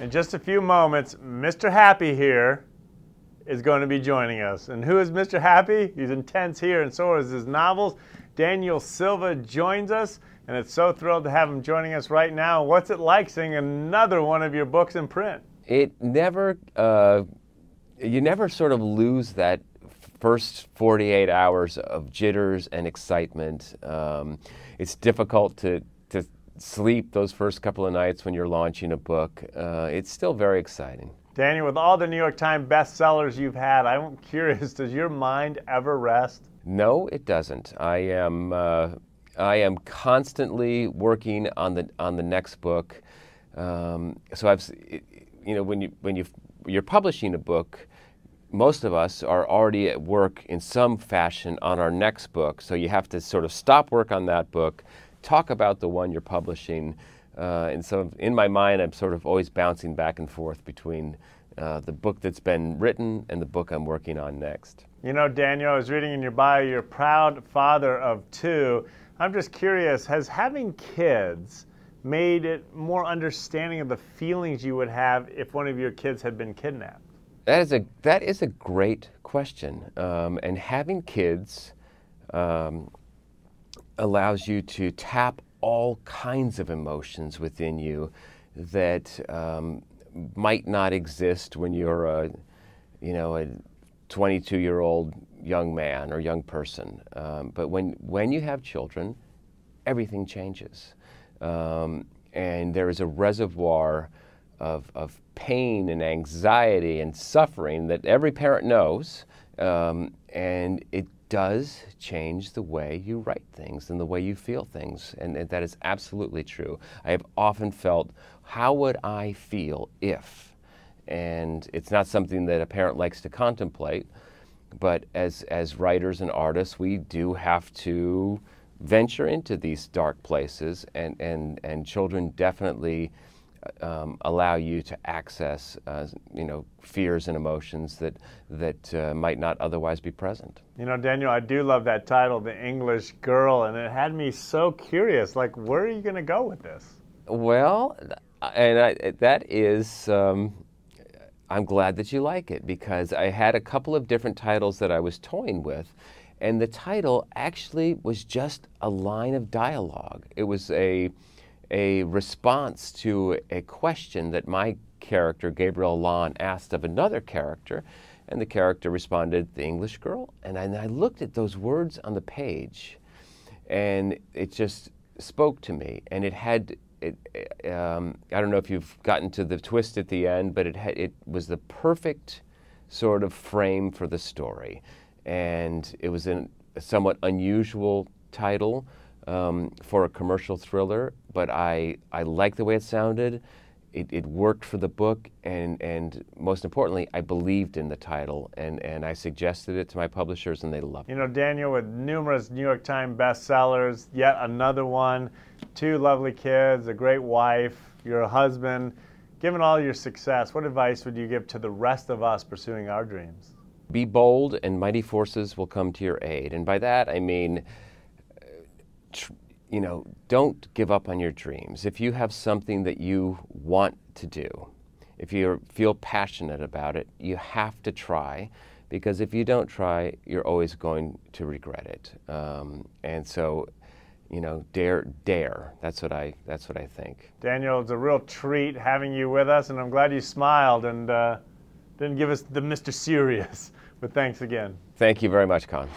In just a few moments, Mr. Happy here is going to be joining us. And who is Mr. Happy? He's intense here, and so is his novels. Daniel Silva joins us, and it's so thrilled to have him joining us right now. What's it like seeing another one of your books in print? It never, you never sort of lose that first 48 hours of jitters and excitement. It's difficult to sleep those first couple of nights when you're launching a book. It's still very exciting. Daniel, with all the New York Times bestsellers you've had, I'm curious, does your mind ever rest? No, it doesn't. I am constantly working on the next book. So when you're publishing a book, most of us are already at work in some fashion on our next book. So you have to sort of stop work on that book, talk about the one you're publishing. And so in my mind, I'm sort of always bouncing back and forth between the book that's been written and the book I'm working on next. You know, Daniel, I was reading in your bio, you're a proud father of 2. I'm just curious, has having kids made it more understanding of the feelings you would have if one of your kids had been kidnapped? That is a great question. And having kids allows you to tap all kinds of emotions within you that might not exist when you're a 22-year-old young man or young person. But when you have children, everything changes. And there is a reservoir of pain and anxiety and suffering that every parent knows, and it does change the way you write things and the way you feel things, and that is absolutely true. I have often felt, how would I feel if? And it's not something that a parent likes to contemplate, but as writers and artists, we do have to venture into these dark places, and children definitely allow you to access fears and emotions that might not otherwise be present. You know, Daniel, I do love that title, The English Girl, and it had me so curious, like, where are you going to go with this? Well, I'm glad that you like it, because I had a couple of different titles that I was toying with, and the title actually was just a line of dialogue. It was a response to a question that my character, Gabriel Lon, asked of another character, and the character responded, "The English Girl." And I looked at those words on the page, and it just spoke to me. And it had, I don't know if you've gotten to the twist at the end, but it was the perfect sort of frame for the story. And it was a somewhat unusual title for a commercial thriller, but I liked the way it sounded. It worked for the book, and most importantly, I believed in the title, and I suggested it to my publishers, and they loved it. You know, Daniel, with numerous New York Times bestsellers, yet another one, 2 lovely kids, a great wife, you're a husband. Given all your success, what advice would you give to the rest of us pursuing our dreams? Be bold, and mighty forces will come to your aid. And by that, I mean, don't give up on your dreams. If you have something that you want to do, if you feel passionate about it, you have to try, because if you don't try, you're always going to regret it. And so, dare. That's what I think. Daniel, it's a real treat having you with us, and I'm glad you smiled and didn't give us the Mr. Serious. But thanks again. Thank you very much, Conn.